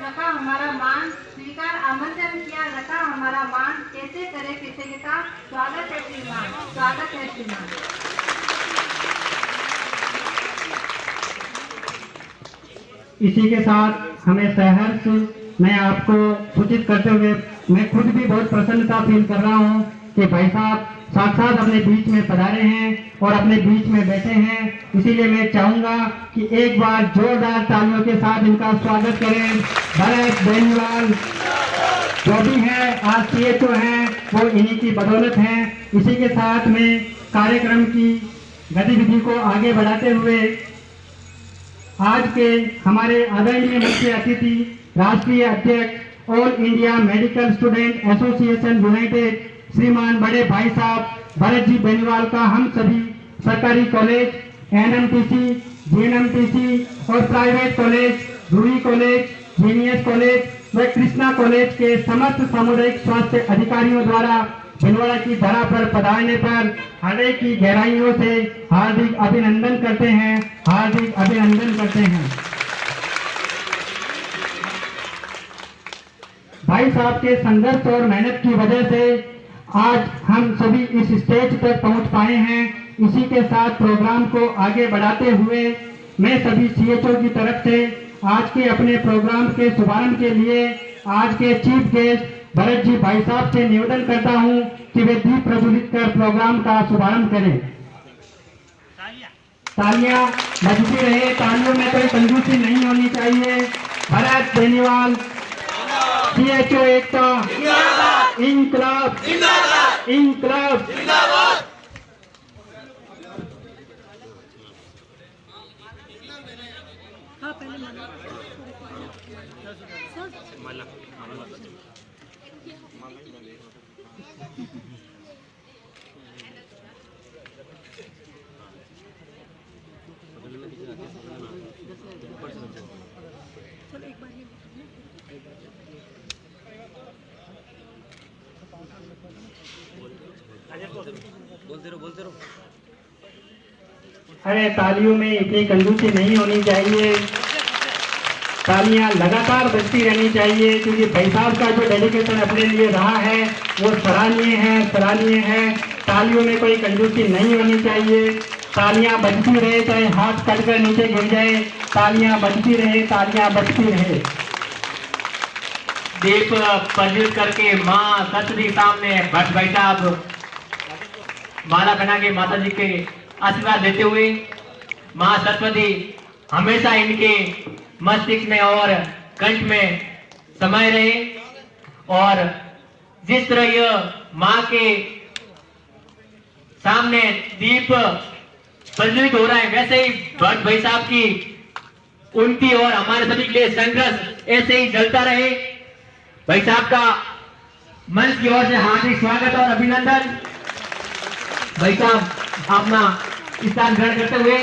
रखा हमारा मान, स्वीकार आमंत्रण किया रखा हमारा मान, कैसे करे कृतज्ञता। स्वागत है श्रीमान, स्वागत है श्रीमान। इसी के साथ हमें सहर्ष मैं आपको सूचित करते हुए मैं खुद भी बहुत प्रसन्नता फील कर रहा हूं कि भाई साहब साक्षात अपने बीच में पधारे हैं और अपने बीच में बैठे हैं। इसीलिए मैं चाहूंगा कि एक बार जोरदार तालियों के साथ इनका स्वागत करें। भरत बेनीवाल जो भी है आज सीएचओ हैं वो इन्हीं की बदौलत है। इसी के साथ में कार्यक्रम की गतिविधि को आगे बढ़ाते हुए आज के हमारे आदरणीय मुख्य अतिथि राष्ट्रीय अध्यक्ष all India medical student association United श्रीमान बड़े भाई साहब भरत जी बेनीवाल का हम सभी सरकारी कॉलेज, एनएमटीसी, जीएनएमटीसी और private college, Ruhi college, genius college व कृष्णा कॉलेज के समस्त सामुदायिक स्वास्थ्य अधिकारियों द्वारा भिलवाड़ा की धरा पर पधारने पर हृदय की गहराइयों से हार्दिक अभिनंदन करते हैं, हार्दिक अभिनंदन करते हैं। भाई साहब के संघर्ष और मेहनत की वजह से आज हम सभी इस स्टेज तक पहुंच पाए हैं। इसी के साथ प्रोग्राम को आगे बढ़ाते हुए मैं सभी सीएचओ की तरफ से आज के अपने प्रोग्राम के शुभारंभ के लिए आज के चीफ गेस्ट भरत जी भाई साहब से निवेदन करता हूं कि वे दीप प्रज्वलित कर प्रोग्राम का शुभारंभ करें। तालियां बजती रहे, तालियों में कोई कंजूसी नहीं होनी चाहिए। भरत बेनीवाल सीएचओ एकता इंकलाब इंकलाब। बोलते रहो। अरे तालियों में इतनी कंजूसी नहीं होनी चाहिए, तालियां लगातार बजती रहनी चाहिए क्योंकि भाई साहब का जो डेडिकेशन अपने लिए रहा है वो सराहनीय है, सराहनीय है। तालियों में कोई कंजूसी नहीं होनी चाहिए, तालियां बजती रहे, चाहे हाथ कटकर नीचे गिर जाए, तालियां बजती रहे, तालियां बजती रहे। दीप प्रज्वलित करके माँ सरस्वती सामने भट्ट भाई साहब माला पहना के माता जी के आशीर्वाद देते हुए माँ सरस्वती हमेशा इनके मस्तिष्क में और कंठ में समाये रहे। और जिस तरह यह माँ के सामने दीप प्रज्वलित हो रहा है वैसे ही भट्ट भाई साहब की उनकी और हमारे सभी के लिए संघर्ष ऐसे ही चलता रहे। भाई साहब का मंच की ओर से हार्दिक स्वागत और अभिनंदन। भाई साहब अपना स्थान ग्रहण करते हुए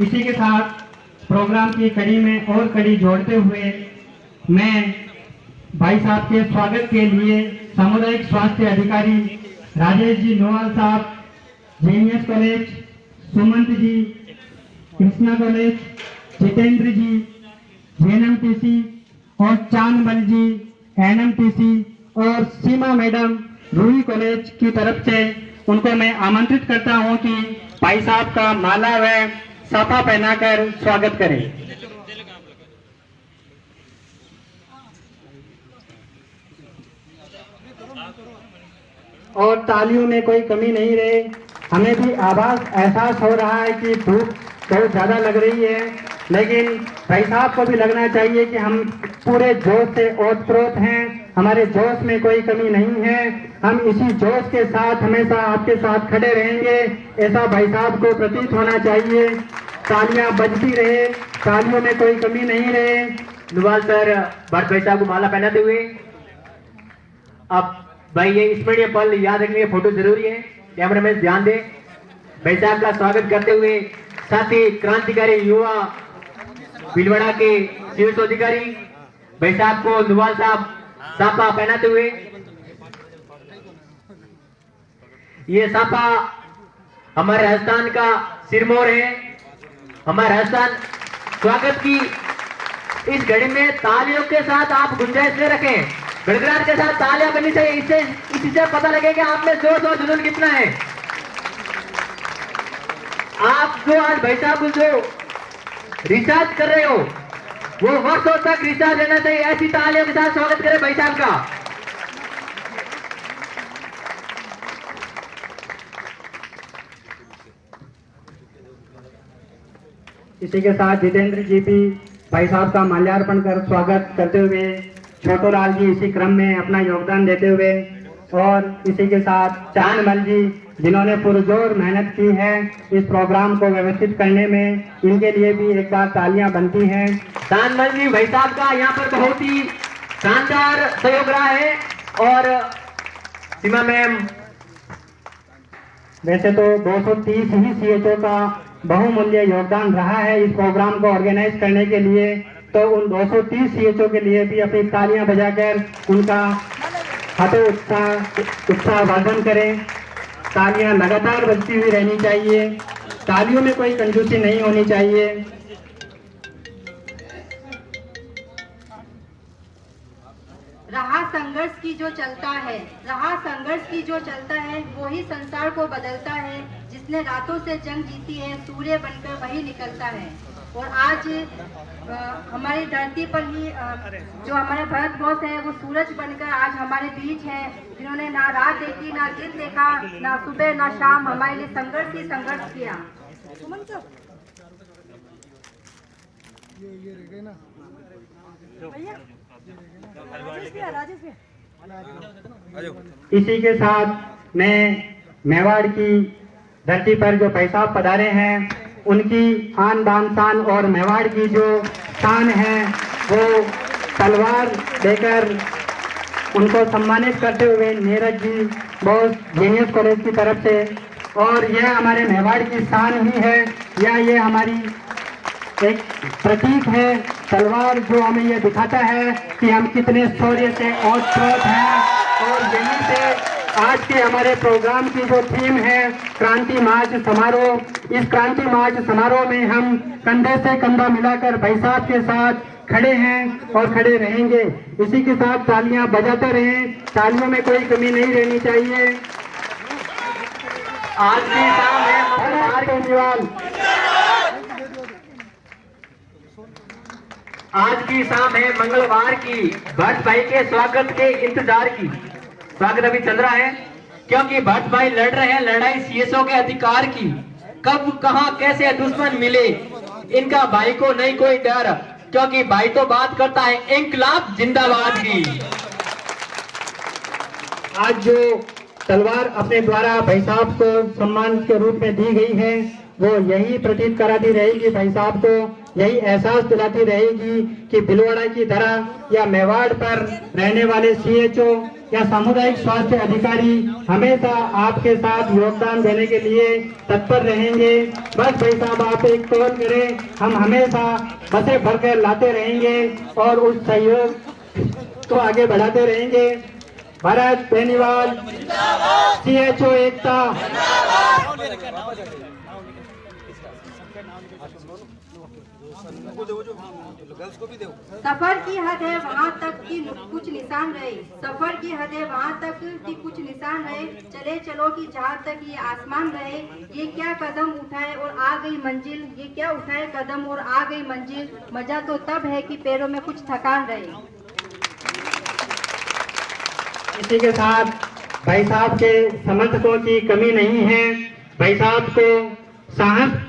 इसी के साथ प्रोग्राम की कड़ी में और कड़ी जोड़ते हुए मैं भाई साहब के स्वागत के लिए सामुदायिक स्वास्थ्य अधिकारी राजेश जी नोवाल साहब, जीनियस कॉलेज, सुमंत जी, कृष्णा कॉलेज, जितेंद्र जी, जेएनएमटीसी और चांदमल जी एनएमटीसी और सीमा मैडम रूही कॉलेज की तरफ से उनको मैं आमंत्रित करता हूं कि भाई साहब का माला व साफा पहनाकर स्वागत करें। और तालियों में कोई कमी नहीं रहे। हमें भी एहसास हो रहा है कि धूप बहुत ज्यादा लग रही है, लेकिन भाई साहब को भी लगना चाहिए कि हम पूरे जोश से ओतप्रोत हैं, हमारे जोश में कोई कमी नहीं है। हम इसी जोश के साथ हमेशा आपके साथ खड़े रहेंगे, ऐसा भाई साहब को प्रतीत होना चाहिए। तालियां बजती रहे, तालियों में कोई कमी नहीं रहे। नुवाल सर भट्ट भाई साहब को माला पहनाते हुए अब भाई ये स्मरणीय पल याद रखने की फोटो जरूरी है, कैमरा में ध्यान दे। भाई साहब का स्वागत करते हुए साथ ही क्रांतिकारी युवा भिलवाड़ा के शीर्ष अधिकारी भाई साहब को नुवाल साहब साफा पहनाते हुए, ये साफा हमारे राजस्थान का सिरमौर है। हमारे राजस्थान स्वागत की इस घड़ी में तालियों के साथ आप गुंजाइश में रखें, गड़गड़ाहट के साथ तालियां करनी चाहिए। इससे इससे पता लगेगा आप में जोश और जुनून कितना है। आप जो आज भाई साहब जो रिचार्ज कर रहे हो वो वर्षों तक रिचार्ज रहना चाहिए। ऐसी तालियों के साथ स्वागत करें भाई साहब का। इसी के साथ जितेंद्र जी भी भाई साहब का माल्यार्पण कर स्वागत करते हुए, छोटूलाल जी इसी क्रम में अपना योगदान देते हुए, और इसी के साथ चांदमल जी जिन्होंने पुरजोर मेहनत की है इस प्रोग्राम को व्यवस्थित करने में, इनके लिए भी एक बार तालियां बनती हैं। चांदमल जी भाई साहब का यहाँ पर बहुत ही शानदार सहयोग रहा है। और सीमा मैम, वैसे तो 230 ही CHO का बहुमूल्य योगदान रहा है इस प्रोग्राम को ऑर्गेनाइज करने के लिए, तो उन 230 CHO के लिए भी अपनी तालियां बजाकर उनका हाथों उत्साहवर्धन करें। तालियां लगातार बजती हुई रहनी चाहिए, तालियों में कोई कंजूसी नहीं होनी चाहिए। रहा संघर्ष की जो चलता है, रहा संघर्ष की जो चलता है वो ही संसार को बदलता है। जिसने रातों से जंग जीती है सूर्य बनकर वही निकलता है। और आज हमारी धरती पर ही जो हमारे भारत बॉस है वो सूरज बनकर आज हमारे बीच है, जिन्होंने ना रात देखी ना दिन देखा, ना सुबह ना शाम हमारे लिए संघर्ष ही संघर्ष किया। इसी के साथ मैं मेवाड़ की धरती पर जो भाई साहब पधारे हैं उनकी आन बान शान और मेवाड़ की जो शान है वो तलवार देकर उनको सम्मानित करते हुए नीरज जी बोस जीनियस कॉलेज की तरफ से, और यह हमारे मेवाड़ की शान ही है, या ये हमारी एक प्रतीक है। तलवार जो हमें ये दिखाता है कि हम कितने शौर्य से ओतप्रोत हैं। और यहीं से आज के हमारे प्रोग्राम की जो थीम है क्रांति मार्च समारोह, इस क्रांति मार्च समारोह में हम कंधे से कंधा मिलाकर भाई साहब के साथ खड़े हैं और खड़े रहेंगे। इसी के साथ तालियां बजाते रहें, तालियों में कोई कमी नहीं रहनी चाहिए। आज की शाम है मंगलवार धन्यवाद। आज की शाम है मंगलवार की भट्ट भाई के स्वागत के इंतजार की। स्वागत अभी चल रहा है क्योंकि भट्ट भाई लड़ रहे हैं लड़ाई CSO के अधिकार की। कब कहां कैसे दुश्मन मिले इनका भाई को नहीं कोई डर, क्योंकि भाई तो बात करता है इंकलाब जिंदाबाद की। आज जो तलवार अपने द्वारा भाई साहब को सम्मान के रूप में दी गई है वो यही प्रतीत कराती रहेगी, भाई साहब को यही एहसास दिलाती रहेगी कि भीलवाड़ा की तरह या मेवाड़ पर रहने वाले CHO या सामुदायिक स्वास्थ्य अधिकारी हमेशा आपके साथ योगदान देने के लिए तत्पर रहेंगे। बस भाई साहब आप एक कॉल करें, हम हमेशा बसें भरकर लाते रहेंगे और उस सहयोग को आगे बढ़ाते रहेंगे। भारत धन्यवाद, CHO एकता। सफर की हद है वहाँ तक कि कुछ निशान रहे, सफर की हद है वहाँ तक कि कुछ निशान रहे, चले चलो कि जहाँ तक ये आसमान रहे। ये क्या कदम उठाए और आ गई मंजिल, ये क्या उठाए कदम और आ गई मंजिल। मजा तो तब है कि पैरों में कुछ थकान रहे। इसी के साथ भाई साहब के समर्थकों की कमी नहीं है। भाई साहब को साहस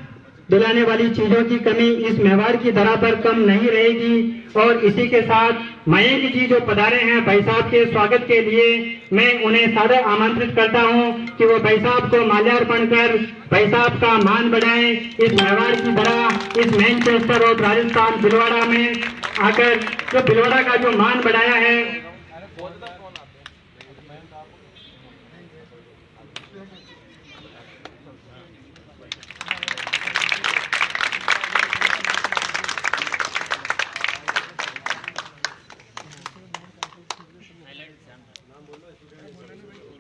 दिलाने वाली चीजों की कमी इस मेवाड़ की धरा पर कम नहीं रहेगी। और इसी के साथ मयंक जी जो पधारे हैं भाई साहब के स्वागत के लिए, मैं उन्हें सादर आमंत्रित करता हूं कि वो भाई साहब को माल्यार्पण कर भाई साहब का मान बढ़ाएं। इस मेवाड़ की धरा, इस मैनचेस्टर और राजस्थान भीलवाड़ा में आकर जो भीलवाड़ा का जो मान बढ़ाया है।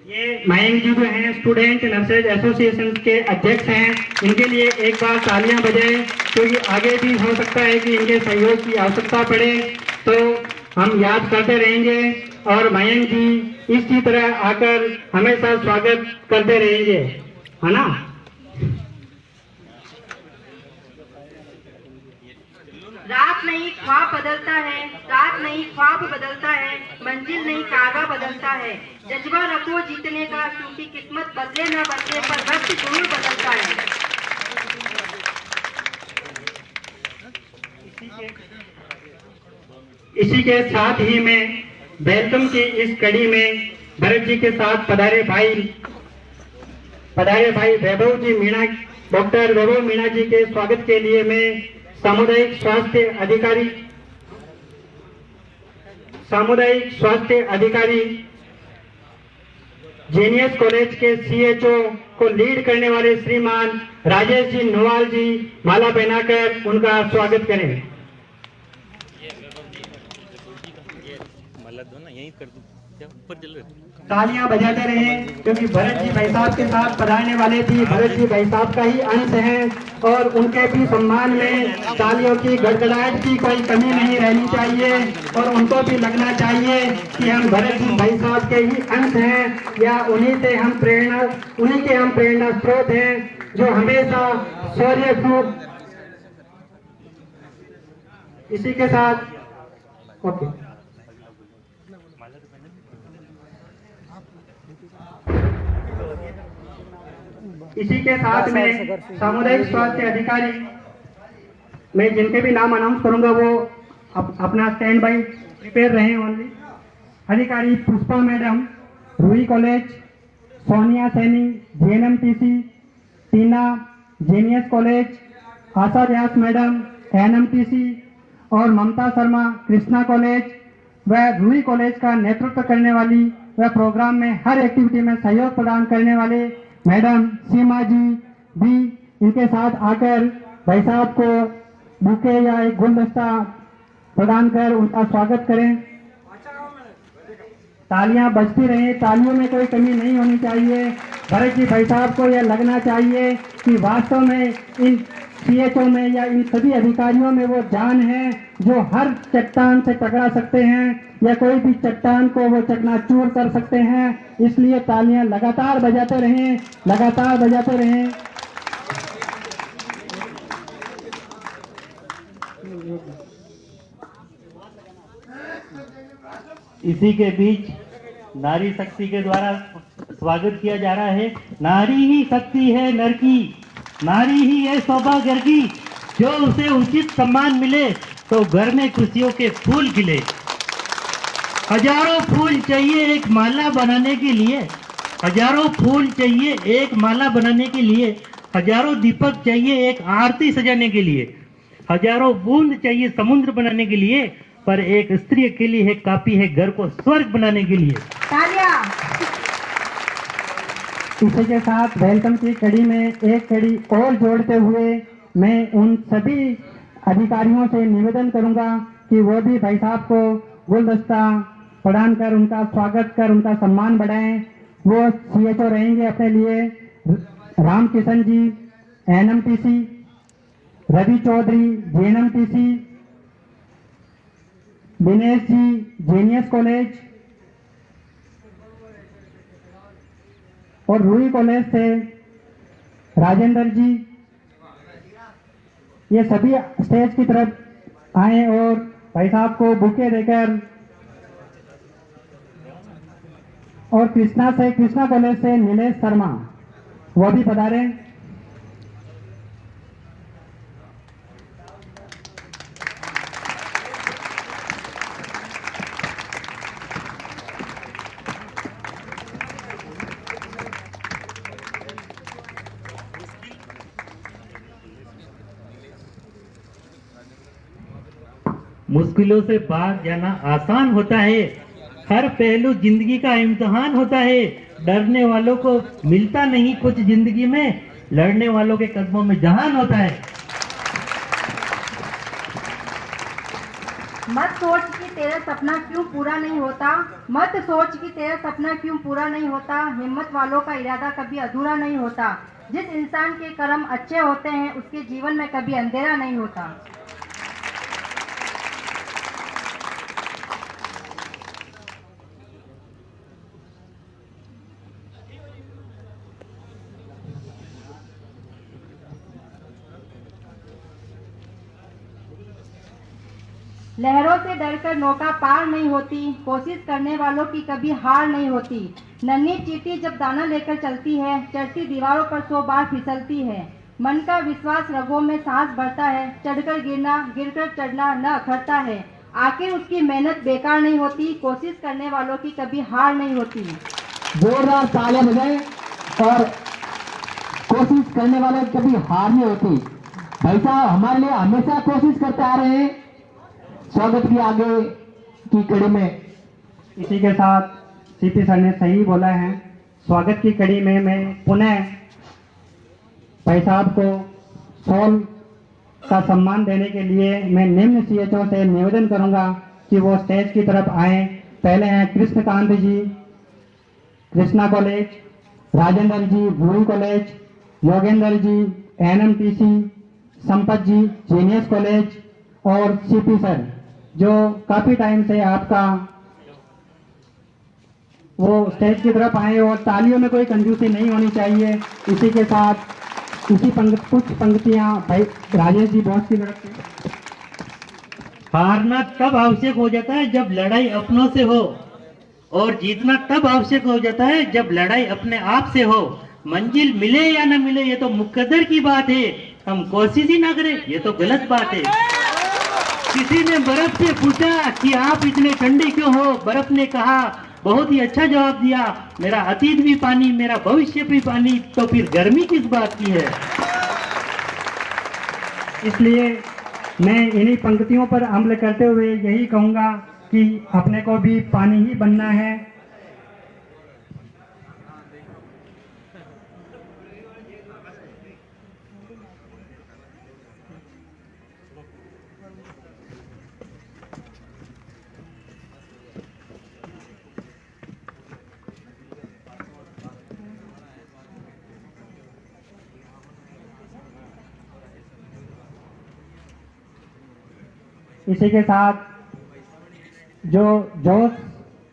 ये मयंक जी जो हैं स्टूडेंट नर्सेज एसोसिएशन के अध्यक्ष हैं, इनके लिए एक बार तालियां बजाएं। क्योंकि आगे भी हो सकता है कि इनके सहयोग की आवश्यकता पड़े, तो हम याद करते रहेंगे और मयंक जी इसी तरह आकर हमेशा स्वागत करते रहेंगे, है ना। रात नहीं ख्वाब बदलता है, रात नहीं ख्वाब बदलता है, मंजिल नहीं कागा बदलता है। जज्बा रखो जीतने का, क्योंकि किस्मत बदले ना बदले पर वक्त जरूर बदलता है। इसी के साथ ही मैं वेलकम की इस कड़ी में भरत जी के साथ पधारे भाई वैभव जी मीणा, डॉक्टर वैभव मीणा जी के स्वागत के लिए मैं सामुदायिक स्वास्थ्य अधिकारी जेनियस कॉलेज के CHO को लीड करने वाले श्रीमान राजेश जी नोवाल जी माला पहनाकर उनका स्वागत करें। तालियां बजाते रहें, क्योंकि भरत जी भाई साहब के साथ पधारने वाले भी भरत जी भाई साहब का ही अंश हैं और उनके भी सम्मान में तालियों की गड़गड़ाहट की कोई कमी नहीं रहनी चाहिए और उनको भी लगना चाहिए कि हम भरत जी भाई साहब के ही अंश हैं या उन्हीं के हम प्रेरणा स्रोत हैं, जो हमेशा शौर्य सूर। इसी के साथ ओके इसी के साथ में सामुदायिक स्वास्थ्य अधिकारी, मैं जिनके भी नाम अनाउंस करूंगा वो अपना स्टैंड बाई प्रिपेयर रहे ओनली। अधिकारी पुष्पा मैडम रूई कॉलेज, सोनिया सैनी JNMTC, टीना जेनियस कॉलेज, आशा व्यास मैडम NMTC और ममता शर्मा कृष्णा कॉलेज व रूई कॉलेज का नेतृत्व करने वाली व प्रोग्राम में हर एक्टिविटी में सहयोग प्रदान करने वाले मैडम सीमा जी भी इनके साथ आकर भाई साहब को बुके या एक गुलदस्ता प्रदान कर उनका स्वागत करें। तालियां बजती रहें, तालियों में कोई कमी नहीं होनी चाहिए। भरत जी भाई साहब को यह लगना चाहिए कि वास्तव में इन CHO में या इन सभी अधिकारियों में वो जान है जो हर चट्टान से टकरा सकते हैं या कोई भी चट्टान को वो चकनाचूर कर सकते हैं। इसलिए तालियां लगातार बजाते रहें, लगातार बजाते रहें। इसी के बीच नारी शक्ति के द्वारा स्वागत किया जा रहा है। नारी ही शक्ति है नर की, नारी ही है सौभाग्य की, जो उसे उचित सम्मान मिले तो घर में खुशियों के फूल खिले। हजारों फूल चाहिए एक माला बनाने के लिए, हजारों फूल चाहिए एक माला बनाने के लिए, हजारों दीपक चाहिए एक आरती सजाने के लिए, हजारों बूंद चाहिए समुद्र बनाने के लिए, पर एक स्त्री अकेली है काफी है घर को स्वर्ग बनाने के लिए। तालियां। इसी के साथ वेलकम की कड़ी में एक कड़ी और जोड़ते हुए मैं उन सभी अधिकारियों से निवेदन करूंगा कि वो भी भाई साहब को गुलदस्ता प्रदान कर उनका स्वागत कर उनका सम्मान बढ़ाएं। वो CHO रहेंगे अपने लिए Ram Kishan ji NMTC, Ravi Chaudhary JNMTC, Dinesh ji genius college और रूई कॉलेज से राजेंद्र जी, ये सभी स्टेज की तरफ आए और भाई साहब को बुके देकर, और कृष्णा कॉलेज से नीलेश शर्मा वो भी पधारे। मुश्किलों से पार जाना आसान होता है, हर पहलू जिंदगी का इम्तिहान होता है। डरने वालों को मिलता नहीं कुछ जिंदगी में, लड़ने वालों के कदमों में जहान होता है। मत सोच कि तेरा सपना क्यों पूरा नहीं होता, मत सोच कि तेरा सपना क्यों पूरा नहीं होता। हिम्मत वालों का इरादा कभी अधूरा नहीं होता। जिस इंसान के कर्म अच्छे होते हैं उसके जीवन में कभी अंधेरा नहीं होता। लहरों से डरकर नौका पार नहीं होती, कोशिश करने वालों की कभी हार नहीं होती। नन्ही चींटी जब दाना लेकर चलती है, चढ़ती दीवारों पर 100 बार फिसलती है। मन का विश्वास रगों में सांस भरता है, चढ़कर गिरना गिरकर चढ़ना न अखरता है। आखिर उसकी मेहनत बेकार नहीं होती, कोशिश करने वालों की कभी हार नहीं होती। जोरदार तालियां बजाएं और कोशिश करने वाले की कभी हार नहीं होती। भाई साहब हमारे लिए हमेशा कोशिश करते आ रहे हैं। स्वागत की आगे की कड़ी में इसी के साथ सीपी सर ने सही बोला है। स्वागत की कड़ी में मैं पुनः भाई साहब को शॉल का सम्मान देने के लिए मैं निम्न सीएचओ से निवेदन करूंगा कि वो स्टेज की तरफ आए। पहले हैं कृष्णकांत जी, कृष्णा कॉलेज, राजेंद्र जी, भूरी कॉलेज, योगेंद्र जी, एनएमटीसी, संपत जी, जीनियस कॉलेज और सीपी सर जो काफी टाइम से आपका वो स्टेज की तरफ आए। और तालियों में कोई कंजूसी नहीं होनी चाहिए। इसी के साथ कुछ पंक्तियां भाई राजेश जी बॉस की तरफ से। हारना तब आवश्यक हो जाता है जब लड़ाई अपनों से हो, और जीतना तब आवश्यक हो जाता है जब लड़ाई अपने आप से हो। मंजिल मिले या न मिले ये तो मुकद्दर की बात है, हम कोशिश ही ना करें ये तो गलत बात है। किसी ने बर्फ से पूछा कि आप इतने ठंडे क्यों हो, बर्फ ने कहा बहुत ही अच्छा जवाब दिया, मेरा अतीत भी पानी मेरा भविष्य भी पानी, तो फिर गर्मी किस बात की है। इसलिए मैं इन्हीं पंक्तियों पर अमल करते हुए यही कहूंगा कि अपने को भी पानी ही बनना है। इसी के साथ जो जोश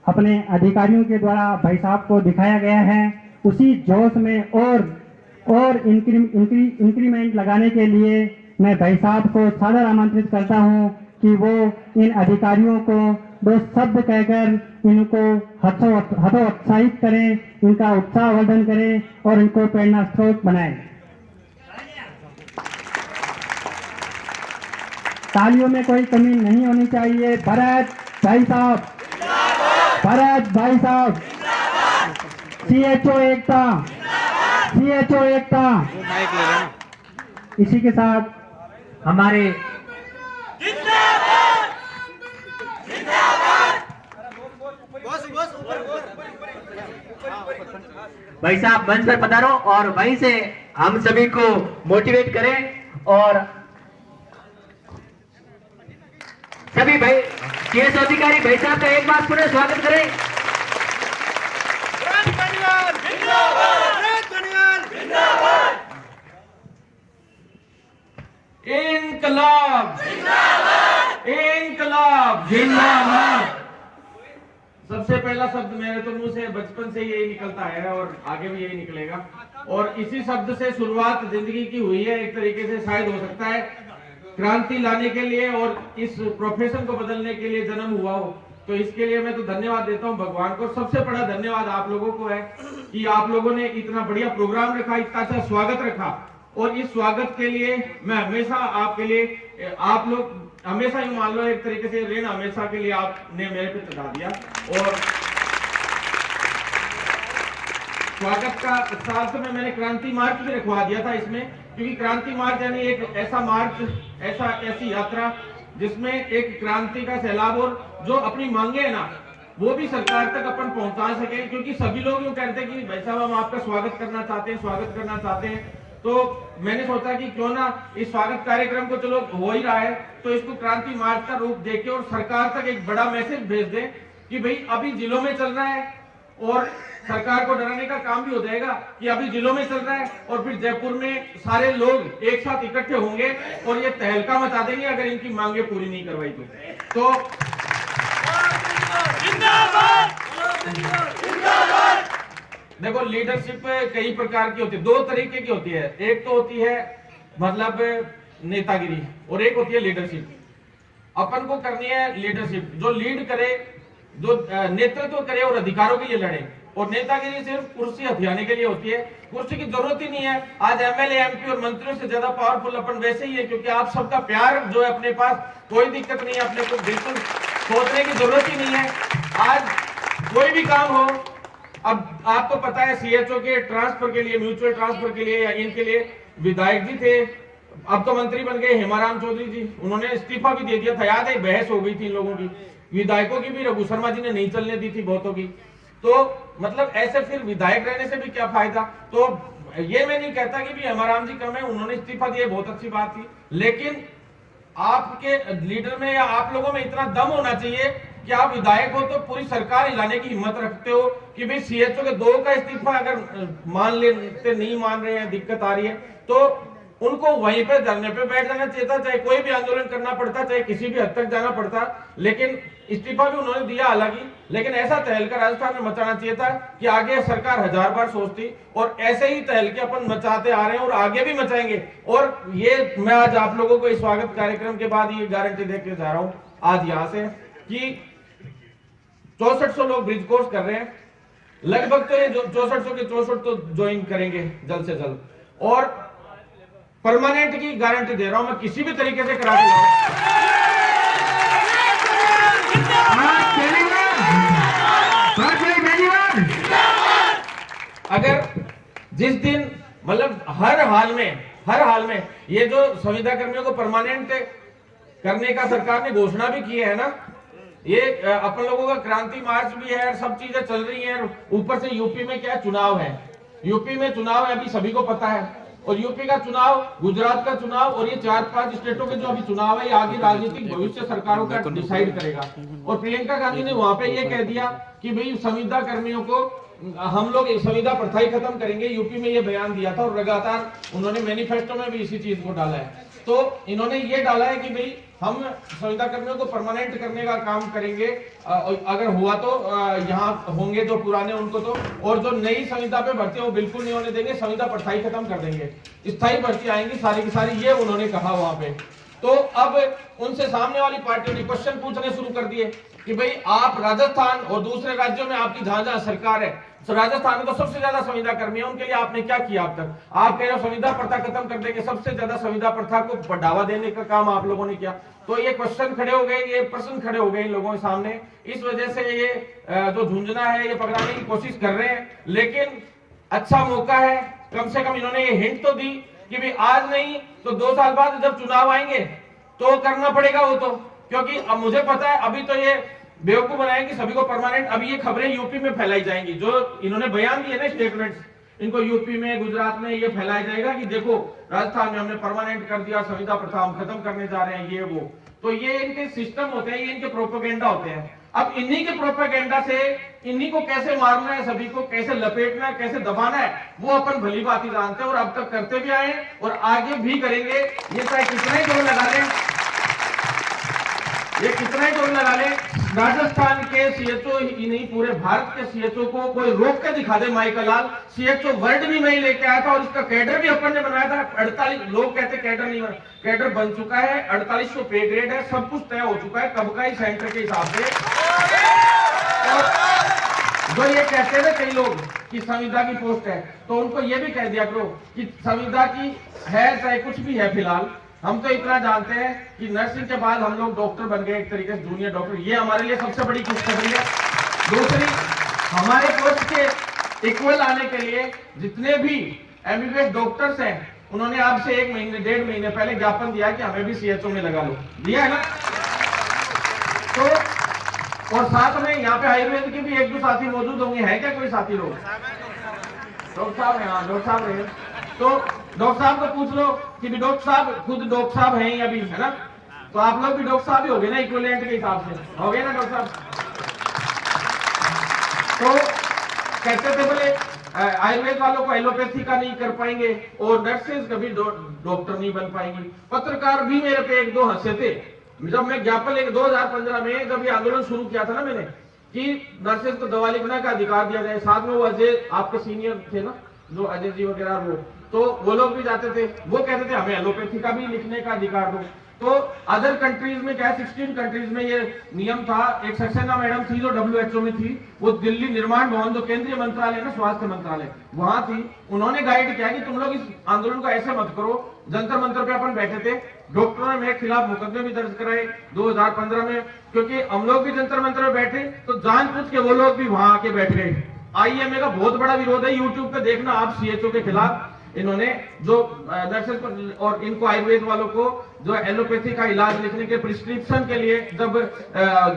अपने अधिकारियों के द्वारा भाई साहब को दिखाया गया है, उसी जोश में और इंक्रीमेंट लगाने के लिए मैं भाई साहब को सादर आमंत्रित करता हूं कि वो इन अधिकारियों को 2 शब्द कहकर इनको हतोत्साहित करें, इनका उत्साहवर्धन करें और इनको प्रेरणा स्रोत बनाएं। तालियों में कोई कमी नहीं होनी चाहिए। भरत भाई साहब, भरत भाई साहब, सीएचओ एकता, सीएचओ एकता। इसी के साथ हमारे भाई साहब मंच पर पधारो और वहीं से हम सभी को मोटिवेट करें और सभी भाई केएस अधिकारी भाई साहब का एक बार पुनः स्वागत करें। इनकलाब इनकलाब जिंदाबाद। सबसे पहला शब्द मेरे तो मुंह से बचपन से यही निकलता है और आगे भी यही निकलेगा, और इसी शब्द से शुरुआत जिंदगी की हुई है। एक तरीके से शायद हो सकता है क्रांति लाने के लिए और इस प्रोफेशन को बदलने के लिए जन्म हुआ हो, तो इसके लिए मैं तो धन्यवाद देता हूं भगवान को। सबसे बड़ा धन्यवाद आप लोगों को है कि आप लोगों ने इतना बढ़िया प्रोग्राम रखा, इतना अच्छा स्वागत रखा, और इस स्वागत के लिए मैं हमेशा आपके लिए, आप लोग हमेशा ही मान लो एक तरीके से ऋण हमेशा के लिए आपने मेरे पे चढ़ा दिया। और स्वागत का साथ में मैंने क्रांति मार्च भी रखवा दिया था इसमें, क्योंकि क्रांति मार्च यानी एक ऐसा मार्च, ऐसी यात्रा जिसमें एक क्रांति का सैलाब और जो अपनी मांगे है ना वो भी सरकार तक अपन पहुंचा सके। क्योंकि सभी लोग यूं कहते हैं कि भाई साहब हम आपका स्वागत करना चाहते हैं, स्वागत करना चाहते हैं, तो मैंने सोचा कि क्यों ना इस स्वागत कार्यक्रम को, चलो हो ही रहा है, तो इसको क्रांति मार्च का रूप देके और सरकार तक एक बड़ा मैसेज भेज दें कि भाई अभी जिलों में चल रहा है, और सरकार को डराने का काम भी हो जाएगा कि अभी जिलों में चल रहा है, और फिर जयपुर में सारे लोग एक साथ इकट्ठे होंगे और ये तहलका मचा देंगे अगर इनकी मांगे पूरी नहीं करवाई तो देखो, लीडरशिप कई प्रकार की होती है, दो तरीके की होती है। एक तो होती है मतलब नेतागिरी, और एक होती है लीडरशिप। अपन को करनी है लीडरशिप, जो लीड करे, जो नेतृत्व करे और अधिकारों के लिए लड़े। और नेतागिरी सिर्फ कुर्सी हथियाने के लिए होती है, कुर्सी की जरूरत ही नहीं है। आज एमएलए, एमपी और मंत्रियों से ज्यादा पावरफुल अपन वैसे ही है, क्योंकि आप सबका प्यार जो है अपने पास, कोई दिक्कत नहीं है, अपने को बिल्कुल सोचने की जरूरत ही नहीं है। आज कोई भी काम हो, अब आपको पता है सीएचओ के ट्रांसफर के लिए, म्यूचुअल ट्रांसफर के लिए या इनके लिए विधायक जी थे, अब तो मंत्री बन गए हेमाराम चौधरी जी, उन्होंने इस्तीफा भी दे दिया था। याद है, बहस हो गई थी इन लोगों की, विधायकों की भी रघु शर्मा जी ने नहीं चलने दी थी बहुतों की। तो मतलब ऐसे फिर विधायक रहने से भी क्या फायदा। तो ये मैं नहीं कहता कि भी हेमाराम जी कम है, उन्होंने इस्तीफा दिया, बहुत अच्छी बात थी, लेकिन आपके लीडर में या आप लोगों में इतना दम होना चाहिए कि आप विधायक हो तो पूरी सरकार हिलाने की हिम्मत रखते हो कि भाई सीएचओ के 2 का इस्तीफा अगर मान लेते, नहीं मान रहे हैं, दिक्कत आ रही है, तो उनको वहीं पे धरने पे बैठ जाना चाहिए था, चाहे कोई भी आंदोलन करना पड़ता, चाहे किसी भी हद तक जाना पड़ता। लेकिन इस्तीफा भी उन्होंने दिया हालांकि, लेकिन ऐसा तहलका राजस्थान में मचाना चाहिए था कि आगे सरकार 1000 बार सोचती, और ऐसे ही तहलके अपन मचाते आ रहे हैं और आगे भी मचाएंगे। और ये मैं आज आप लोगों को इस स्वागत कार्यक्रम के बाद ये गारंटी देके जा रहा हूं आज यहां से कि 6400 लोग ब्रिज कोर्स कर रहे हैं, लगभग तो ये 6400 के 64 तो ज्वाइन करेंगे जल्द से जल्द, और परमानेंट की गारंटी दे रहा हूं मैं, किसी भी तरीके से करा के अगर जिस दिन मतलब हर हाल में ये जो संविदा कर्मियों को परमानेंट करने का सरकार ने घोषणा भी की है ना, ये अपन लोगों का क्रांति मार्च भी है, सब चीजें चल रही हैं। ऊपर से यूपी में क्या चुनाव है, यूपी में चुनाव है, अभी सभी को पता है, और यूपी का चुनाव, गुजरात का चुनाव, और ये 4-5 स्टेटों के जो अभी चुनाव है, ये आगे राजनीतिक भविष्य सरकारों का डिसाइड करेगा। और प्रियंका गांधी ने वहां पे ये कह दिया कि भाई संविदा कर्मियों को हम लोग संविदा प्रथा ही खत्म करेंगे, यूपी में ये बयान दिया था, और लगातार उन्होंने मैनिफेस्टो में भी इसी चीज को डाला है। तो इन्होंने ये डाला है कि भाई हम संविदा कर्मियों को परमानेंट करने का काम करेंगे, अगर हुआ तो यहाँ होंगे जो पुराने उनको तो, और जो नई संविदा पे भर्ती वो बिल्कुल नहीं होने देंगे, संविदा प्रथा ही खत्म कर देंगे, स्थायी भर्ती आएंगी सारी की सारी, ये उन्होंने कहा वहां पे। तो अब उनसे सामने वाली पार्टियों ने क्वेश्चन पूछने शुरू कर दिए कि भाई आप राजस्थान और दूसरे राज्यों में आपकी जहां सरकार है, तो राजस्थान में तो सबसे ज्यादा संविदा कर्मी है, उनके लिए आपने क्या किया अब तक? आप कह रहे हो संविदा प्रथा खत्म कर देंगे, सबसे ज्यादा संविदा प्रथा को बढ़ावा देने का काम आप लोगों ने किया। तो ये क्वेश्चन खड़े हो गए, ये प्रश्न खड़े हो गए इन लोगों के सामने, इस वजह से ये जो झुंझुना है ये पकड़ाने की कोशिश कर रहे हैं। लेकिन अच्छा मौका है, कम से कम इन्होंने ये हिंट तो दी कि भाई आज नहीं तो 2 साल बाद जब चुनाव आएंगे तो करना पड़ेगा वो तो, क्योंकि अब मुझे पता है अभी तो ये बेवकूफ बनाएंगे सभी को परमानेंट। अभी ये खबरें यूपी में फैलाई जाएंगी, जो इन्होंने बयान दिए ना स्टेटमेंट्स, इनको यूपी में, गुजरात में ये फैलाया जाएगा कि देखो राजस्थान में हमने परमानेंट कर दिया, संविदा प्रथा हम खत्म करने जा रहे हैं, ये वो। तो ये इनके सिस्टम होते हैं, ये इनके प्रोपेगेंडा होते हैं। अब इन्हीं के प्रोपेगेंडा से इन्हीं को कैसे मारना है, सभी को कैसे लपेटना है, कैसे दबाना है, वो अपन भली बात ही जानते हैं, और अब तक करते भी आए और आगे भी करेंगे। ये चाहे कितना ही जोर लगा लें, ये कितना ही जोर लगा ले, राजस्थान के सीएचओ ही नहीं पूरे भारत के सीएचओ को कोई रोक के दिखा दे। माइकल लाल सीएचओ वर्ड भी मैं लेके आया था, और इसका कैडर भी अपन ने बनाया था। 48 लोग कहते कैडर नहीं बना, कैडर बन चुका है, 4800 पे ग्रेड है, सब कुछ तय हो चुका है कब का ही सेंटर के हिसाब से। और जो ये कहते हैं कई लोग कि संविदा की पोस्ट है, तो उनको ये भी कह दिया करो कि संविदा की है चाहे कुछ भी है, फिलहाल हम तो इतना जानते हैं कि नर्सिंग के बाद हम लोग डॉक्टर बन गए, एक तरीके से जूनियर डॉक्टर, ये हमारे लिए सबसे बड़ी खुशखबरी है। दूसरी, हमारे पोस्ट के इक्वल आने के लिए जितने भी एमबीबीएस डॉक्टर्स हैं, उन्होंने आपसे 1 महीने 1.5 महीने पहले ज्ञापन दिया कि हमें भी सीएचओ में लगा लो, दिया है ना। तो और साथ में यहाँ पे आयुर्वेद के भी 1-2 साथी मौजूद होंगे, है क्या कोई साथी लोग? डॉक्टर साहब है, हाँ डॉक्टर साहब है। तो डॉक्टर साहब को पूछ लो कि भी डॉक्टर साहब खुद डॉक्टर साहब हैं अभी, है ना? तो आप लोग भी डॉक्टर साहब ही हो गए ना, इक्विवेलेंट के हिसाब से हो गए ना डॉक्टर साहब? तो कहते थे बोले आयुर्वेद वालों को एलोपैथी का नहीं कर पाएंगे और नर्सेज कभी डॉक्टर नहीं बन पाएंगी। पत्रकार भी मेरे पे एक दो हंसे थे जब मैं ज्ञापन 2015 में जब ये आंदोलन शुरू किया था ना मैंने कि नर्सेज को दवा लिखने का अधिकार दिया जाए। साथ में वो अजय आपके सीनियर थे ना, जो अजय जी वगैरह, वो लोग भी जाते थे, वो कहते थे हमें एलोपैथी का भी लिखने का अधिकार दो। तो अदर कंट्रीज में क्या, 16 कंट्रीज में ये नियम था। एक सक्सेना मैडम थी जो WHO में थी, वो दिल्ली निर्माण भवन जो केंद्रीय मंत्रालय है ना, स्वास्थ्य मंत्रालय, वहां थी। उन्होंने गाइड किया कि तुम लोग इस आंदोलन को ऐसे मत करो। जंतर मंतर पे अपन बैठे थे, डॉक्टरों ने मेरे खिलाफ मुकदमे भी दर्ज कराए 2015 में, क्योंकि हम लोग भी जंतर मंतर में बैठे तो जानबूझ के वो लोग भी वहां आके बैठ गए। IMA का बहुत बड़ा विरोध है, यूट्यूब पे देखना आप, CHO के खिलाफ इन्होंने जो नर्सेज को और इनको आयुर्वेद वालों को जो एलोपैथी का इलाज लिखने के प्रिस्क्रिप्शन के लिए जब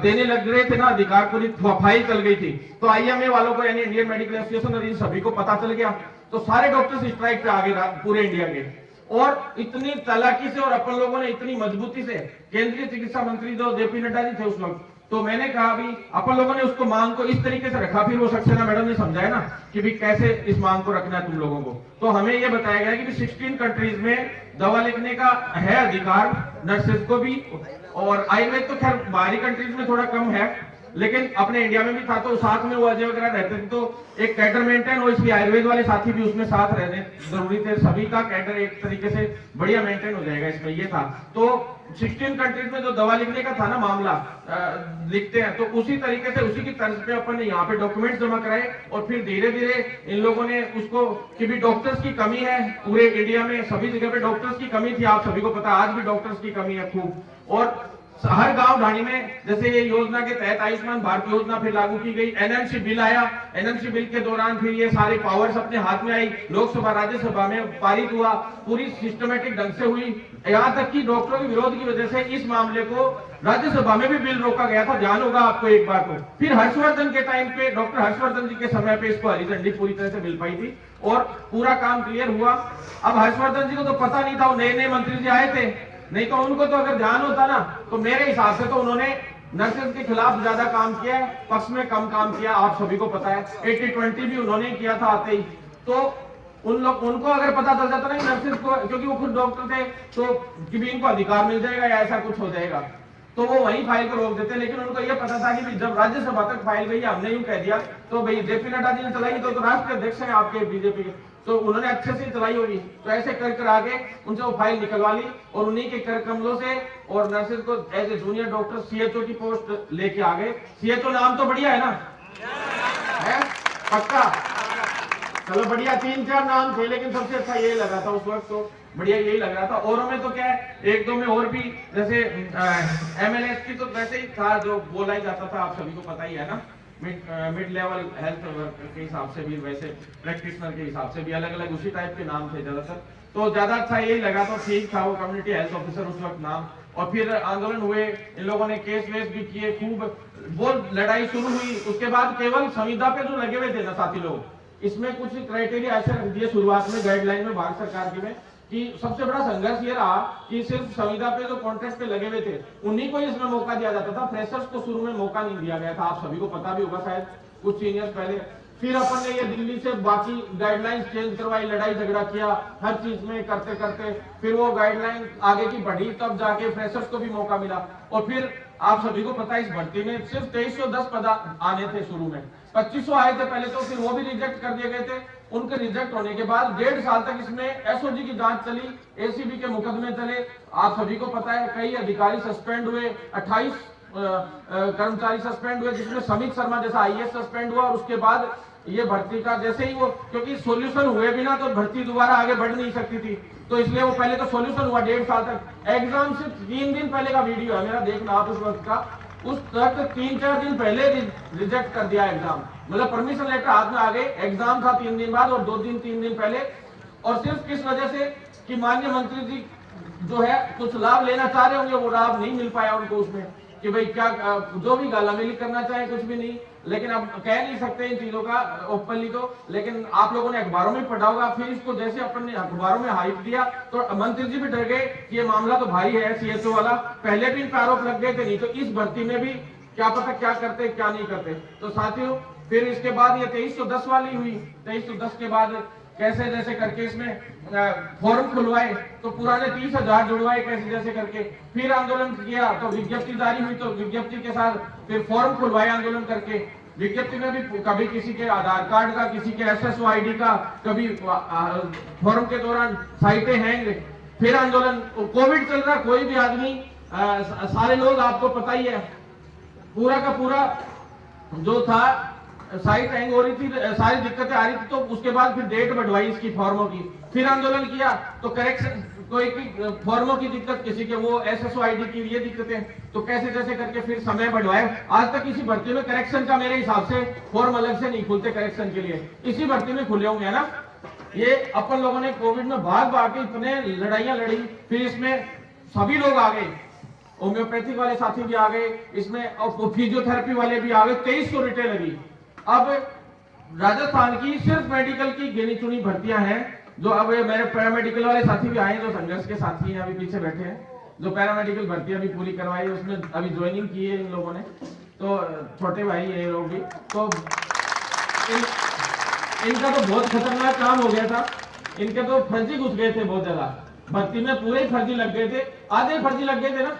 देने लग रहे थे ना अधिकार, पूरी फाइल चल गई थी। तो IMA वालों को यानी इंडियन मेडिकल एसोसिएशन और इन सभी को पता चल गया, तो सारे डॉक्टर्स स्ट्राइक पे आ गए पूरे इंडिया के। और इतनी चालाकी से और अपन लोगों ने इतनी मजबूती से, केंद्रीय चिकित्सा मंत्री जो JP नड्डा जी थे उस वक्त, तो मैंने कहा भी अपन लोगों ने उसको मांग को इस तरीके से रखा, फिर वो सक्सेना मैडम ने समझाया ना कि भी कैसे इस मांग को रखना है तुम लोगों को। तो हमें ये बताया गया कि 16 कंट्रीज में दवा लिखने का है अधिकार नर्सेज को भी, और आयुर्वेद तो खैर बाहरी कंट्रीज में थोड़ा कम है, लेकिन अपने इंडिया में भी था। तो साथ में वो अजय वगैरह रहते थे, तो एक कैडर मेंटेन, और इसलिए आयुर्वेद वाले साथी भी उसमें साथ रहने जरूरी थे। सभी का कैडर एक तरीके से बढ़िया मेंटेन हो जाएगा इसमें, ये था। तो 16 कंट्रीज में जो दवा लिखने का था ना मामला, लिखते हैं तो उसी तरीके से, उसी की तर्ज पे अपन ने यहाँ पे डॉक्यूमेंट्स जमा कराए, और फिर धीरे धीरे इन लोगों ने उसको कि भी डॉक्टर्स की कमी है पूरे इंडिया में, सभी जगह पे डॉक्टर्स की कमी थी, आप सभी को पता, आज भी डॉक्टर्स की कमी है खूब। और हर गांव ढाणी में जैसे ये योजना के तहत आयुष्मान भारत योजना फिर लागू की गई, NMC बिल आया, NMC बिल के दौरान फिर ये सारे पावर्स अपने हाथ में आई, लोकसभा राज्यसभा में पारित हुआ, पूरी सिस्टमेटिक ढंग से हुई। यहाँ तक कि डॉक्टरों के विरोध की वजह से इस मामले को राज्यसभा में भी बिल रोका गया था, ध्यान होगा आपको एक बार को। फिर हर्षवर्धन के टाइम पे, डॉक्टर हर्षवर्धन जी के समय पे इसको हरी झंडी पूरी तरह से मिल पाई थी और पूरा काम क्लियर हुआ। अब हर्षवर्धन जी को तो पता नहीं था, वो नए नए मंत्री जी आए थे, नहीं तो उनको तो अगर ध्यान होता ना, तो मेरे हिसाब से तो उन्होंने नर्सेज के खिलाफ ज्यादा काम किया है, पक्ष में कम काम किया, आप सभी को पता है। 80-20 भी उन्होंने किया था आते ही। तो उनको अगर पता चल जाता ना नर्सेज को, क्योंकि वो खुद डॉक्टर थे, तो कि भी इनको अधिकार मिल जाएगा या ऐसा कुछ हो जाएगा, तो वो वही फाइल को रोक देते। लेकिन उनको ये पता था कि जब राज्यसभा तक फाइल गई, हमने यूं कह दिया, तो भाई JP नड्डा जी ने चलाई, तो राष्ट्रीय अध्यक्ष है आपके बीजेपी के, तो उन्होंने अच्छे से चलाई होगी। तो ऐसे कर आगे उनसे वो फाइल निकलवा ली, और उन्हीं के कर कमलों से और नर्सेज को as a junior doctor CHO की पोस्ट लेके आ गए। CHO नाम तो बढ़िया है ना, है पक्का? चलो बढ़िया, 3-4 नाम थे, लेकिन सबसे अच्छा यही लगा था उस वक्त, तो बढ़िया यही लग रहा था। औरों में तो क्या है, एक दो में और भी, जैसे MLS की तो वैसे ही था जो बोला ही जाता था, आप सभी को पता ही है ना, मिड लेवल हेल्थ वर्कर के हिसाब से भी, वैसे प्रैक्टिशनर के हिसाब से भी अलग अलग उसी टाइप के नाम थे ज्यादातर। तो ज्यादा अच्छा यही लगा, तो ठीक था वो कम्युनिटी हेल्थ ऑफिसर उस वक्त नाम। और फिर आंदोलन हुए, इन लोगों ने केस वेस भी किए खूब, वो लड़ाई शुरू हुई। उसके बाद केवल संविदा पे जो लगे हुए थे ना साथी लोग, इसमें कुछ क्राइटेरिया ऐसे रख दिए शुरुआत में गाइडलाइन में भारत सरकार की में, कि सबसे बड़ा संघर्ष ये रहा कि सिर्फ संविदा पे जो कॉन्ट्रैक्ट पे लगे हुए थे उन्हीं को इसमें मौका दिया जाता था। फ्रेशर्स को शुरू में मौका नहीं दिया गया था, आप सभी को पता भी होगा शायद, कुछ सीनियर्स पहले। फिर अपन ने ये दिल्ली से बाकी गाइडलाइंस चेंज करवाई, लड़ाई झगड़ा किया हर चीज में करते करते, फिर वो गाइडलाइन आगे की बढ़ी, तब जाके फ्रेशर्स को भी मौका मिला। और फिर आप सभी को पता है इस भर्ती में सिर्फ 2310 पद आने थे शुरू में, 2500 आए थे पहले, तो फिर वो भी रिजेक्ट कर दिए गए थे। उनके रिजेक्ट होने के बाद 1.5 साल तक इसमें SOG की जांच चली, ACB के मुकदमे चले, आप सभी को पता है कई अधिकारी सस्पेंड हुए, 28 कर्मचारी सस्पेंड हुए, जिसमें समित शर्मा जैसा IAS सस्पेंड हुआ। और उसके बाद ये भर्ती का जैसे ही वो, क्योंकि सॉल्यूशन हुए बिना तो भर्ती दोबारा आगे बढ़ नहीं सकती थी, तो इसलिए वो पहले तो सॉल्यूशन हुआ 1.5 साल तक। एग्जाम से 3 दिन पहले का वीडियो है मेरा, देखना आप उस वक्त का, उस तक 3-4 दिन पहले रिजेक्ट कर दिया एग्जाम, मतलब परमिशन लेटर हाथ में आ गए, एग्जाम था 3 दिन बाद और 2-3 दिन पहले। और सिर्फ किस वजह से कि माननीय मंत्री जी जो है कुछ लाभ लेना चाह रहे होंगे, वो लाभ नहीं मिल पाया उनको उसमें, कि भाई क्या जो भी गाला मिली करना चाहे कुछ भी नहीं, लेकिन अब कह नहीं सकते इन चीजों का ओपनली तो। लेकिन आप लोगों ने अखबारों में पढ़ा होगा, फिर इसको जैसे अपन ने अखबारों में हाइप दिया तो मंत्री जी भी डर गए कि ये मामला तो भारी है CHO वाला, पहले भी इन पे आरोप लग गए थे, नहीं तो इस भर्ती में भी क्या पता क्या करते क्या नहीं करते। तो साथियों फिर इसके बाद ये 2310 वाली हुई, 2310 के बाद कैसे जैसे करके इसमें फॉर्म खुलवाए, तो पुराने 30,000 जुड़वाए कैसे जैसे करके, फिर आंदोलन किया तो विज्ञप्ति जारी हुई, तो विज्ञप्ति के साथ फिर फॉर्म खुलवाए आंदोलन करके। विज्ञप्ति में भी कभी किसी के आधार कार्ड का, किसी के SSO ID का, कभी फॉर्म के दौरान साइटें हैंग, फिर आंदोलन। कोविड चल रहा, कोई भी आदमी सारे लोग आपको पता ही है, पूरा का पूरा जो था साइट हैंग हो रही थी, सारी दिक्कतें आ रही थी, तो उसके बाद फिर डेट बढ़वाई इसकी फॉर्मों की, फिर आंदोलन किया तो करेक्शन, कोई की फॉर्मों की दिक्कत, किसी के वो SSO ID की ये दिक्कतें, तो कैसे जैसे करके फिर समय बढ़वाए। आज तक इसी भर्ती में करेक्शन का मेरे हिसाब से फॉर्म अलग से नहीं खुलते करेक्शन के लिए, इसी भर्ती में खुले होंगे ना। ये अपन लोगों ने कोविड में भाग भाग के इतने लड़ाइयां लड़ी, फिर इसमें सभी लोग आ गए, होम्योपैथिक वाले साथी भी आ गए इसमें, और फिजियोथेरेपी वाले भी आ गए, 2300 रिटें लगी। अब राजस्थान की सिर्फ मेडिकल की गिनी चुनी भर्तियां हैं, जो अब मेरे पैरामेडिकल वाले साथी भी आए, जो संघर्ष के साथी हैं, अभी पीछे बैठे हैं, जो पैरामेडिकल भर्तियां भी पूरी करवाई, उसमें अभी ज्वाइनिंग की है इन लोगों ने, तो छोटे भाई है ये लोग भी। तो इनका तो बहुत खतरनाक काम हो गया था, इनके तो फर्जी घुस गए थे बहुत ज्यादा भर्ती में, पूरे ही फर्जी लग गए थे, आधे फर्जी लग गए थे ना।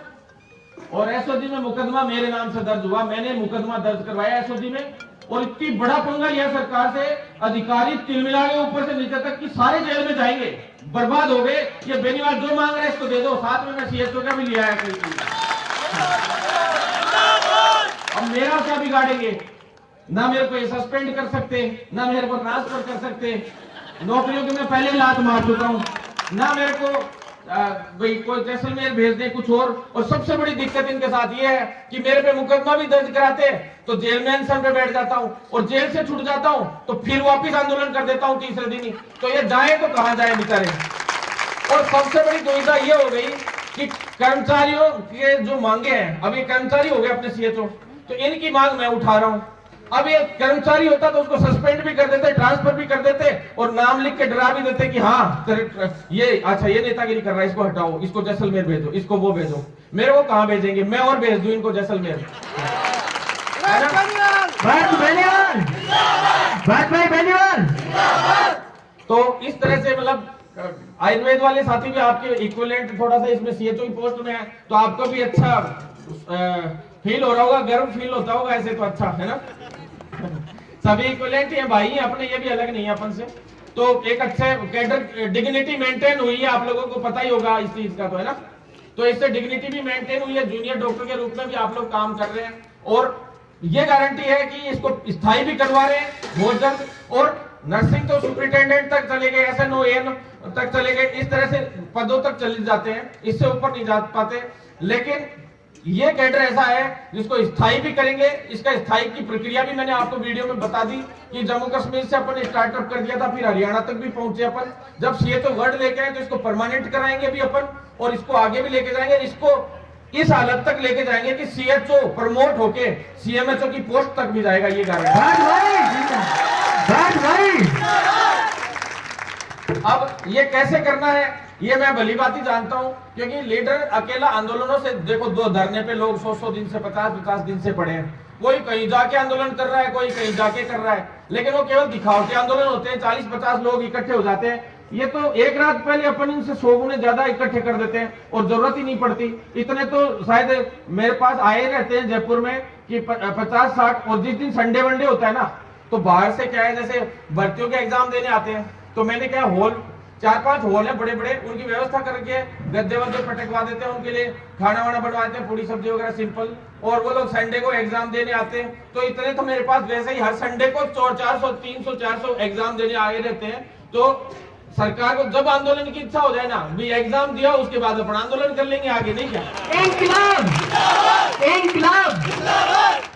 और SOG में मुकदमा मेरे नाम से दर्ज हुआ, मैंने मुकदमा दर्ज करवाया SOG में, और इतनी बड़ा पंगा लिया सरकार से, अधिकारी तिलमिला के ऊपर से नीचे तक कि सारे जेल में जाएंगे, बर्बाद हो गए। ये बेनीवाल जो मांग रहे हैं इसको दे दो, साथ में मैं CHO का भी लिया है कहीं। अब मेरा क्या बिगाड़ेंगे, ना मेरे को ये सस्पेंड कर सकते, ना मेरे को ट्रांसफर कर सकते, नौकरियों की मैं पहले लात मार चुका हूं, ना मेरे को भाई कोई जैसलमेर भेज दे कुछ और सबसे बड़ी दिक्कत इनके साथ ये है कि मेरे पे मुकदमा भी दर्ज कराते तो जेल में अनशन पे बैठ जाता हूं, और जेल से छूट जाता हूं तो फिर वापस आंदोलन कर देता हूं तीसरे दिन ही। तो ये जाए तो कहां जाए बेचारे। और सबसे बड़ी दुविधा ये हो गई कि कर्मचारियों के जो मांगे हैं, अब ये कर्मचारी हो गए अपने CHO, तो इनकी मांग मैं उठा रहा हूं। अब ये कर्मचारी होता तो उसको सस्पेंड भी कर देते, ट्रांसफर भी कर देते, और नाम लिख के डरा भी देते कि हाँ ये अच्छा ये नेतागिरी कर रहा है, इसको हटाओ, इसको जैसलमेर भेजो, इसको वो भेजो। मेरे को कहां भेजेंगे, मैं और भेज दूं इनको जैसलमेर। तो इस तरह से मतलब आयुर्वेद वाले साथी भी आपके इक्विवेलेंट थोड़ा सा इसमें CHO की पोस्ट में है, तो आपको भी अच्छा फील हो रहा होगा, गर्व फील होता होगा, ऐसे तो अच्छा है ना। सभी इक्विवेलेंट हैं भाई हैं अपने, ये भी अलग नहीं है अपन से। तो एक अच्छे कैडर डिग्निटी मेंटेन हुई है, आप लोगों को पता ही होगा इस चीज का, तो है ना। तो इससे डिग्निटी भी मेंटेन हुई है, जूनियर डॉक्टर के रूप में भी आप लोग काम कर रहे हैं, और ये गारंटी है कि इसको स्थायी भी करवा रहे हैं बहुत जल्द। और नर्सिंग तो सुपरिटेंडेंट तक चले गए, SNO AN तक चले गए, इस तरह से पदों तक चले जाते हैं, इससे ऊपर नहीं जा पाते। लेकिन ये कैडर ऐसा है जिसको स्थायी भी करेंगे। इसका स्थायी की प्रक्रिया भी मैंने आपको वीडियो में बता दी कि जम्मू कश्मीर से अपन स्टार्टअप कर दिया था, फिर हरियाणा तक भी पहुंचे अपन। जब CHO वर्ड लेके आए तो इसको परमानेंट कराएंगे भी अपन, और इसको आगे भी लेके जाएंगे, इसको इस हालत तक लेके जाएंगे कि CHO प्रमोट होके CMHO की पोस्ट तक भी जाएगा। ये अब ये कैसे करना है ये मैं भली बात ही जानता हूं, क्योंकि लीडर अकेला आंदोलनों से, देखो दो धरने पे लोग 100 दिन से 50 दिन से पड़े हैं, कोई कहीं जाके आंदोलन कर रहा है, कोई कहीं जाके कर रहा है, लेकिन वो केवल दिखावटी आंदोलन होते हैं, 40-50 लोग इकट्ठे हो जाते हैं। ये तो एक रात पहले अपन इनसे 100 गुने ज्यादा इकट्ठे कर देते हैं और जरूरत ही नहीं पड़ती। इतने तो शायद मेरे पास आए रहते हैं जयपुर में कि 50-60, और जिस दिन संडे वनडे होता है ना, तो बाहर से क्या है, जैसे भर्तियों के एग्जाम देने आते हैं, तो मैंने क्या हॉल 4-5 हॉल है बड़े बड़े, उनकी व्यवस्था करके गद्दे वद्दे पटकवा देते हैं, उनके लिए खाना वाना बनवाते हैं, पूरी सब्जी वगैरह सिंपल, और वो लोग संडे को एग्जाम देने आते हैं। तो इतने तो मेरे पास वैसे ही हर संडे को 400, 300, 400 एग्जाम देने आए रहते हैं। तो सरकार को जब आंदोलन की इच्छा हो जाए ना, भी एग्जाम दिया उसके बाद अपन आंदोलन कर लेंगे आगे, नहीं क्या? इंकलाब।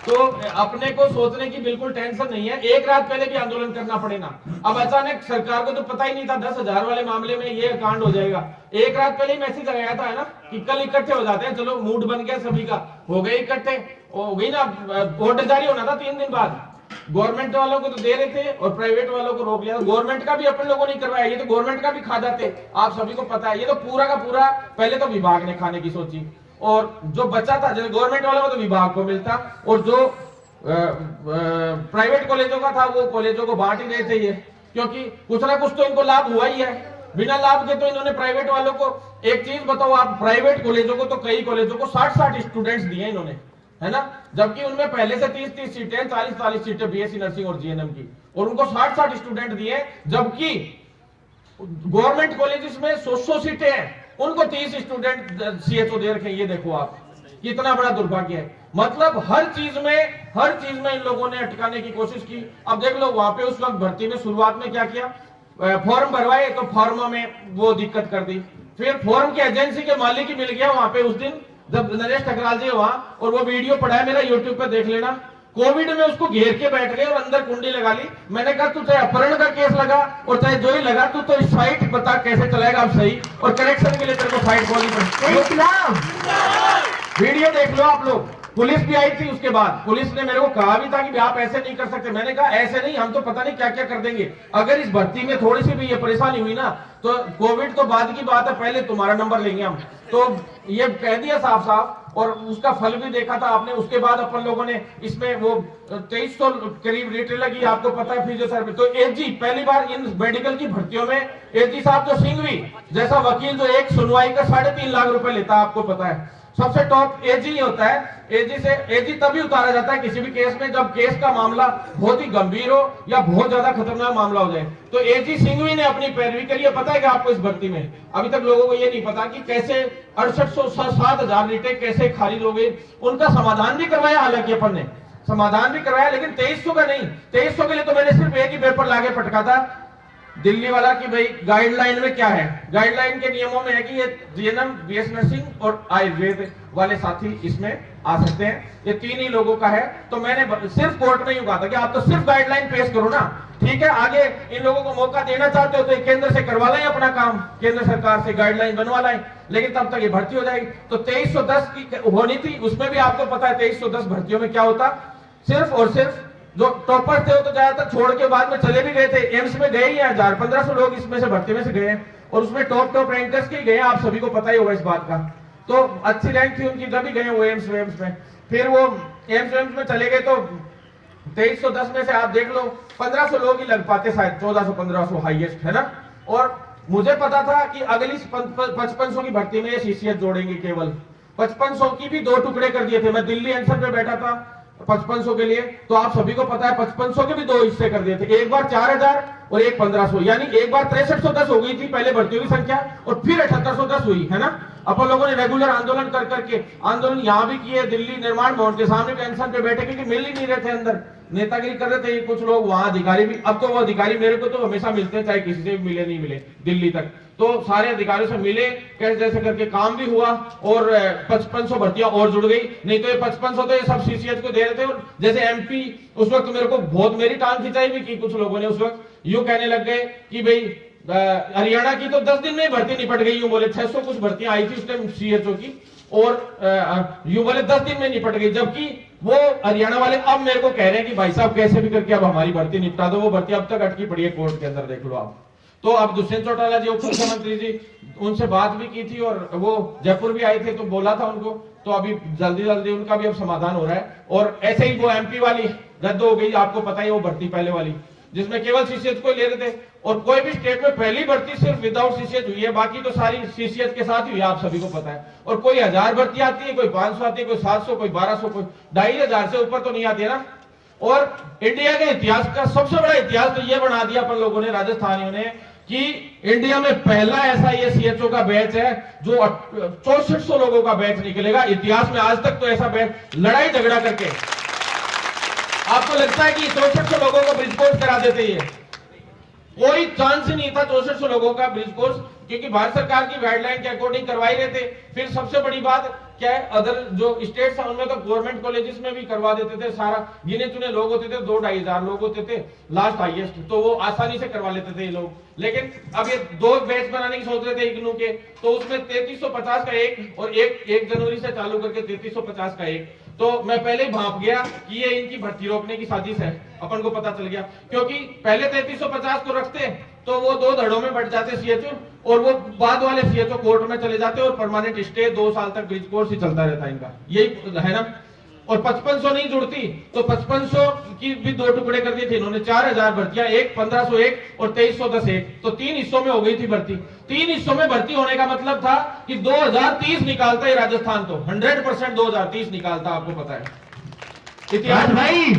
तो अपने को सोचने की बिल्कुल टेंशन नहीं है, एक रात पहले भी आंदोलन करना पड़े ना। अब अचानक सरकार को तो पता ही नहीं था 10,000 वाले मामले में ये कांड हो जाएगा, एक रात पहले ही मैसेज लगाया था, है ना, कि कल इकट्ठे हो जाते हैं। चलो मूड बन गया सभी का, हो गए इकट्ठे, हो गई ना। ऑर्डर जारी होना था 3 दिन बाद, गवर्नमेंट वालों को तो दे रहे थे और प्राइवेट वालों को रोक लिया। गवर्नमेंट का भी अपन लोगों ने करवाया, ये तो गवर्नमेंट का भी खा जाते, आप सभी को पता है। ये तो पूरा का पूरा पहले तो विभाग ने खाने की सोची, और जो बचा था जैसे गवर्नमेंट वालों को तो विभाग को मिलता, और जो प्राइवेट कॉलेजों का था वो कॉलेजों को बांट ही रहे थे ये, क्योंकि कुछ ना कुछ तो इनको लाभ हुआ ही है। बिना लाभ के तो इन्होंने प्राइवेट वालों को, एक चीज बताओ आप, प्राइवेट कॉलेजों को तो कई कॉलेजों को 60-60 स्टूडेंट्स दिए इन्होंने, है ना, जबकि उनमें पहले से 30-30 सीटें, 40-40 सीटें बीएससी नर्सिंग और जीएनएम की, और उनको 60-60 स्टूडेंट दिए। जबकि गवर्नमेंट कॉलेजेस में 100 सीटें हैं, उनको 30 स्टूडेंट सीएचओ दे रखे। ये देखो आप, कितना बड़ा दुर्भाग्य है। मतलब हर चीज में इन लोगों ने अटकाने की कोशिश की। अब देख लो वहां पे उस वक्त भर्ती में शुरुआत में क्या किया, फॉर्म भरवाए तो फॉर्म में वो दिक्कत कर दी, फिर फॉर्म की एजेंसी के मालिक ही मिल गया वहां पे उस दिन जब नरेश टकराल जी वहां, और वो वीडियो पड़ा है मेरा यूट्यूब पे, देख लेना। कोविड में उसको घेर के बैठ गए और अंदर कुंडी लगा ली। मैंने कहा तू चाहे अपहरण का केस लगा और चाहे जो ही लगा, तू तो साइट बता कैसे चलाएगा अब सही, और करेक्शन के लिए तेरे को साइट खोलनी पड़ेगी। वीडियो देख लो आप लोग। पुलिस भी आई थी उसके बाद, पुलिस ने मेरे को कहा भी था कि आप ऐसे नहीं कर सकते। मैंने कहा ऐसे नहीं, हम तो पता नहीं क्या क्या कर देंगे। अगर इस भर्ती में थोड़ी सी भी ये परेशानी हुई ना, तो कोविड तो बाद की बात है, पहले तुम्हारा नंबर लेंगे हम। तो ये कह दिया साफ साफ, और उसका फल भी देखा था आपने। उसके बाद अपन लोगों ने इसमें वो 2300 करीब रेट लगी, आपको पता है फिजियोथेरेपी। तो एजी पहली बार इन मेडिकल की भर्तियों में एजी साहब जो सिंघवी जैसा वकील जो एक सुनवाई का 3.5 लाख रुपए लेता है, आपको पता है, सबसे टॉप एजी होता है। एजी तभी उतारा जाता है किसी भी केस में जब केस का मामला बहुत ही गंभीर हो या बहुत ज्यादा खतरनाक मामला हो जाए। तो एजी सिंघवी ने अपनी पैरवी करी है। पता है कि आपको इस भर्ती में अभी तक लोगों को ये नहीं पता कि कैसे 6800-7000 रीटें कैसे खारिज हो गई। उनका समाधान भी करवाया, हालांकि अपन ने समाधान भी करवाया, लेकिन 2300 का नहीं। 2300 के लिए तो मैंने सिर्फ एक ही पेपर लाके पटका था, दिल्ली वाला, कि भाई गाइडलाइन में क्या है। गाइडलाइन के नियमों में है कि ये जीएनएम, बीएस नर्सिंग और आयुर्वेद वाले साथी इसमें आ सकते हैं, ये 3 ही लोगों का है। तो मैंने सिर्फ कोर्ट में यूं कहा था कि आप तो सिर्फ गाइडलाइन पेश करो ना, ठीक है, आगे इन लोगों को मौका देना चाहते हो तो केंद्र से करवा लाएं अपना काम, केंद्र सरकार से गाइडलाइन बनवा लाएं, लेकिन तब तक ये भर्ती हो जाएगी। तो 2310 की होनी थी, उसमें भी आपको पता है 2310 भर्तियों में क्या होता, सिर्फ और सिर्फ जो टॉपर थे वो तो ज्यादातर छोड़ के बाद में चले भी गए थे, एम्स में गए ही 1500 लोग इसमें से भर्ती में से गए, और उसमें टॉप रैंकर्स के गए, आप सभी को पता ही होगा इस बात का। तो अच्छी रैंक थी उनकी, तभी गए वो एम्स में। फिर वो एम्स में चले गए, तो 2310 में से आप देख लो 1500 लोग ही लग पाते शायद, 1400-1500 हाईएस्ट, है ना। और मुझे पता था कि अगली 5500 की भर्ती में ये सीसीएच जोड़ेंगे, केवल 5500 की भी 2 टुकड़े कर दिए थे। मैं दिल्ली आंसर पे बैठा था 5500 के लिए, तो आप सभी को पता है 5500 के भी 2 हिस्से कर दिए थे, एक बार 4000 और एक 1500, यानी एक बार 6310 हो गई थी पहले भर्तियों की संख्या, और फिर 7810 हुई, है ना। अपन लोगों ने रेगुलर आंदोलन कर करके आंदोलन यहाँ भी किए, दिल्ली निर्माण भवन के सामने टेंशन पे बैठे, क्योंकि मिल ही नहीं रहे थे, अंदर नेतागिरी कर रहे थे कुछ लोग वहां, अधिकारी भी। अब तो वो अधिकारी मेरे को तो हमेशा मिलते हैं, चाहे किसी से भी मिले नहीं मिले, दिल्ली तक तो सारे अधिकारियों से मिले, कैसे जैसे करके काम भी हुआ, और 5500 भर्तियां और जुड़ गई। नहीं तो ये 5500 तो ये सब सीसीएच को दे रहे थे। और जैसे एमपी उस वक्त मेरे को बहुत, मेरी टांग खिंचाई भी की कुछ लोगों ने, उस वक्त यूं कहने लग गए कि भाई हरियाणा की तो 10 दिन में भर्ती निपट गई, यूं बोले 600 कुछ भर्तियां आई थी उस टाइम सीएचओ की, और यूं बोले 10 दिन में निपट गई। जबकि वो हरियाणा वाले अब मेरे को कह रहे हैं कि भाई साहब कैसे भी करके अब हमारी भर्ती निपटा दो। वो भर्ती अब तक अटकी पड़ी है कोर्ट के अंदर, देख लो आप। तो अब दुष्यंत चौटाला जी उप मुख्यमंत्री जी, उनसे बात भी की थी, और वो जयपुर भी आए थे, तो बोला था उनको, तो अभी जल्दी जल्दी उनका भी अब समाधान हो रहा है। और ऐसे ही वो एमपी वाली रद्द हो गई, आपको पता ही, वो भर्ती पहले वाली जिसमें केवल सीसीएच को ले रहे थे, और कोई भी स्टेट में पहली भर्ती सिर्फ विदाउट सीसीएच हुई है, बाकी तो सारी सीसीएच के साथ हुई है, आप सभी को पता है। और कोई 1000 भर्ती आती है, कोई 500 आती है, कोई 700, कोई 1200, कोई 2500 से ऊपर तो नहीं आती है ना। और इंडिया के इतिहास का सबसे बड़ा इतिहास तो ये बना दिया अपन लोगों ने, राजस्थानियों ने, कि इंडिया में पहला ऐसा ये सीएचओ का बैच है जो 6400 लोगों का बैच निकलेगा। इतिहास में आज तक तो ऐसा बैच लड़ाई झगड़ा करके, आपको लगता है कि 6400 लोगों को ब्रिज कोर्स करा देते, ये कोई चांस ही नहीं था 6400 लोगों का ब्रिज कोर्स, क्योंकि भारत सरकार की गाइडलाइन के अकॉर्डिंग करवाई रहे थे। फिर सबसे बड़ी बात क्या है, अदर जो स्टेट्स है उनमें तो गवर्नमेंट कॉलेजेस में भी करवा देते थे, सारा गिने चुने लोग होते थे, 2-2.5 हजार लोग होते थे लास्ट हाईएस्ट, तो वो आसानी से करवा लेते थे ये लोग। लेकिन अब ये 2 बैच बनाने की सोच रहे थे इग्नू के, तो उसमें 3350 का एक और 1 जनवरी से चालू करके 3350 का एक। तो मैं पहले ही भाप गया कि ये इनकी भर्ती रोकने की साजिश है, अपन को पता चल गया, क्योंकि पहले 3350 को रखते तो वो 2 धड़ों में बढ़ जाते सीएचओ, और वो बाद वाले सीएचओ कोर्ट में चले जाते और परमानेंट स्टे 2 साल तक ब्रिज कोर्स ही चलता रहता है इनका, यही है ना। और 5500 नहीं जुड़ती तो 5500 की भी 2 टुकड़े कर दिए थे इन्होंने, 4000 भर्तियां, एक 1501 और 2310 एक, तो 3 हिस्सों में हो गई थी भर्ती। 3 हिस्सों में भर्ती होने का मतलब था कि 2030 निकालता है राजस्थान, तो 100% 2030 निकालता, आपको पता है इतिहास भाई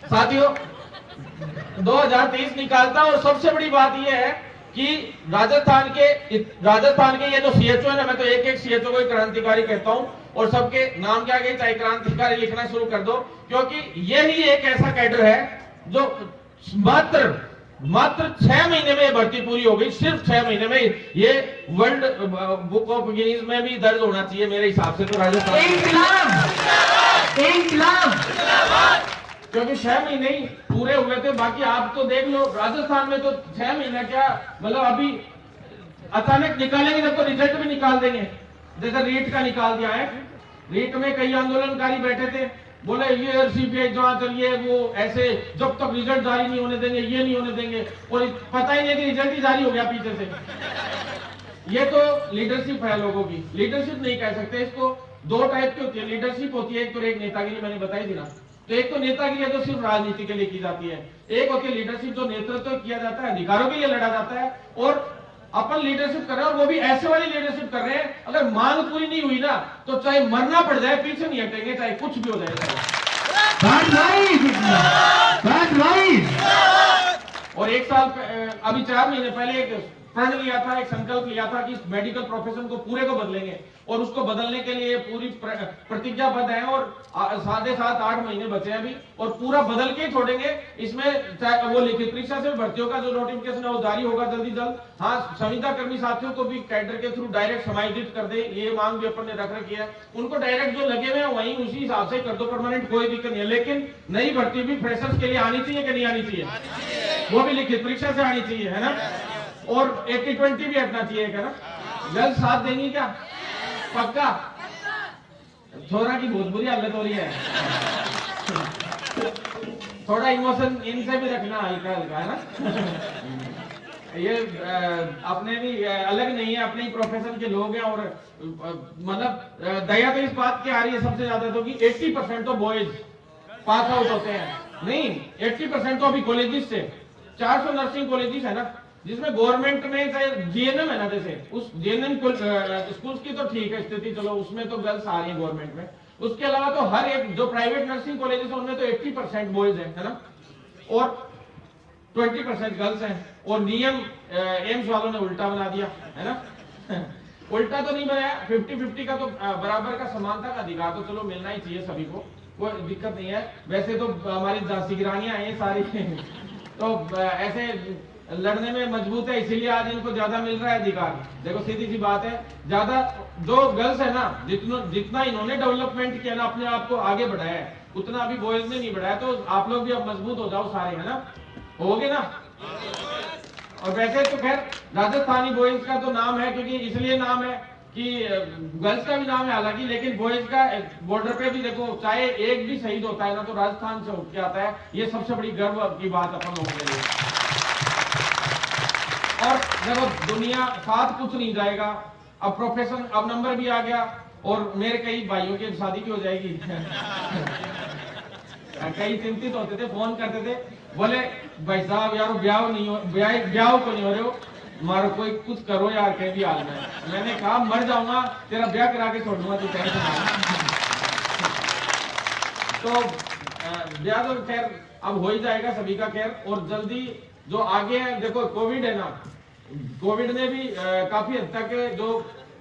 साथियों, 2030 निकालता। और सबसे बड़ी बात यह है कि राजस्थान के ये जो सीएचओ है ना, मैं तो एक सीएचओ को क्रांतिकारी कहता हूं, और सबके नाम के आगे चाहे क्रांतिकारी लिखना शुरू कर दो, क्योंकि यही एक ऐसा कैडर है जो मात्र 6 महीने में भर्ती पूरी हो गई, सिर्फ 6 महीने में। ये वर्ल्ड बुक ऑफ गिनीज में भी दर्ज होना चाहिए मेरे हिसाब से तो राजस्थान, क्योंकि 6 महीने ही पूरे हुए थे। बाकी आप तो देख लो राजस्थान में तो 6 महीना क्या, मतलब अभी अचानक निकालेंगे जब तो रिजल्ट भी निकाल देंगे। जैसे रीट का निकाल दिया है, रीट में कई आंदोलनकारी बैठे थे, बोले ये सीबीआई जांच चलिए, वो ऐसे जब तक रिजल्ट जारी नहीं होने देंगे, ये नहीं होने देंगे, और पता ही नहीं कि रिजल्ट ही जारी हो गया पीछे से। ये तो लीडरशिप है लोगों की, लीडरशिप नहीं कह सकते इसको। 2 टाइप की होती है लीडरशिप, होती है एक तो एक नेतागिरी, मैंने बताई थी ना। तो एक तो नेतागिरी है जो सिर्फ राजनीति के लिए की जाती है, एक होती है लीडरशिप जो नेतृत्व किया जाता है, अधिकारों के लिए लड़ा जाता है। और अपन लीडरशिप कर रहे हैं, और वो भी ऐसे वाली लीडरशिप कर रहे हैं, अगर मांग पूरी नहीं हुई ना तो चाहे मरना पड़ जाए पीछे नहीं हटेंगे, चाहे कुछ भी हो जाए। और 1 साल अभी 4 महीने पहले एक प्रण लिया था, एक संकल्प लिया था कि मेडिकल प्रोफेशन को पूरे को बदलेंगे, और उसको बदलने के लिए पूरी प्रतिज्ञाबद्ध है। और 7.5-8 महीने बचे हैं अभी, और पूरा बदल के छोड़ेंगे। इसमें चाहे वो लिखित परीक्षा से भर्तियों का जो नोटिफिकेशन है वो जारी होगा जल्दी जल्द। हाँ, संविदा कर्मी साथियों को भी कैडर के थ्रू डायरेक्ट समायोजित कर दे, ये मांग भी अपन ने रख रखी है। उनको डायरेक्ट जो लगे हुए हैं वहीं उसी हिसाब से कर दो परमानेंट, कोई दिक्कत नहीं है। लेकिन नई भर्ती भी फ्रेशर्स के लिए आनी चाहिए कि नहीं आनी चाहिए, वो भी लिखित परीक्षा से आनी चाहिए, है ना। और 80-20 भी हटना चाहिए, क्या ना। जल्द साथ देंगी क्या, पक्का। छोरा की बहुत बुरी हालत हो रही है, थोड़ा इमोशन इनसे भी रखना हल्का हल्का, है ना। ये अपने भी अलग नहीं है, अपने ही प्रोफेशन के लोग हैं। और मतलब दया तो इस बात की आ रही है सबसे ज्यादा तो कि 80% तो बॉयज पास आउट होते हैं, नहीं 80% तो अभी कॉलेजेस से। 400 नर्सिंग कॉलेजेस है ना, जिसमें गवर्नमेंट में चाहे जीएनएम है ना, जैसे उस जीएनएम स्कूल्स की तो ठीक है स्थिति, चलो उसमें तो गर्ल्स आ रही है गवर्नमेंट में। उसके अलावा तो हर एक जो प्राइवेट नर्सिंग कॉलेजेस है उनमें तो 80% बॉयज है ना, और 20% गर्ल्स हैं। और नियम एम्स वालों ने उल्टा बना दिया, है ना। उल्टा तो नहीं बनाया, 50-50 का तो बराबर का समानता का अधिकार तो चलो मिलना ही चाहिए सभी को, कोई दिक्कत नहीं है। वैसे तो हमारी झांसी की रानियां हैं सारी तो ऐसे लड़ने में मजबूत है, इसीलिए आज इनको ज्यादा मिल रहा है अधिकार। देखो सीधी सी बात है, ज्यादा जो गर्ल्स है ना, जितना इन्होंने डेवलपमेंट किया ना, अपने आप को आगे बढ़ाया है, उतना अभी बॉयज ने नहीं बढ़ाया। तो आप लोग भी अब मजबूत हो जाओ सारे, है ना, होगे ना। और वैसे तो खैर राजस्थानी बॉयज का तो नाम है, क्योंकि इसलिए नाम है कि गर्ल्स का भी नाम है हालांकि, लेकिन बॉयज का बॉर्डर पे भी देखो, चाहे एक भी शहीद होता है ना तो राजस्थान से उठ के आता है। ये सबसे बड़ी गर्व की बात अपन लोगों के लिए। और देखो दुनिया साथ कुछ नहीं जाएगा, अब प्रोफेशन, अब नंबर भी आ गया, और मेरे कई भाइयों की शादी भी हो जाएगी। कई चिंतित होते थे, फोन करते थे, बोले भाई साहब यार ब्याह नहीं हो, ब्याह को नहीं हो रहे हो, मारो कोई कुछ करो यार, कहीं भी हाल में। मैंने कहा मर जाऊंगा, तेरा ब्याह करा के छोड़ दूंगा, तू टेंशन ना। तो ब्याह तो खैर अब हो ही जाएगा सभी का खैर। और जल्दी जो आगे है, देखो कोविड है ना, कोविड ने भी काफी हद तक जो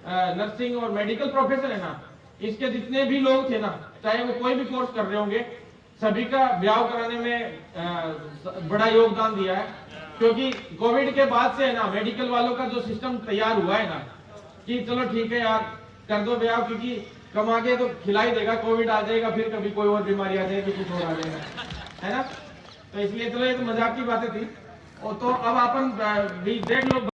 नर्सिंग और मेडिकल प्रोफेशन है ना, इसके जितने भी लोग थे ना, चाहे वो कोई भी कोर्स कर रहे होंगे, सभी का ब्याह कराने में बड़ा योगदान दिया है। क्योंकि कोविड के बाद से है ना, मेडिकल वालों का जो सिस्टम तैयार हुआ है ना, कि चलो ठीक है यार, कर दो ब्याह, क्योंकि कमा के तो खिला ही देगा, कोविड आ जाएगा, फिर कभी कोई और बीमारी आ जाएगी, कुछ और आ जाएगा, है ना। तो इसलिए चलो ये तो मजाक की बातें थी। और तो अब अपन भी देख लो।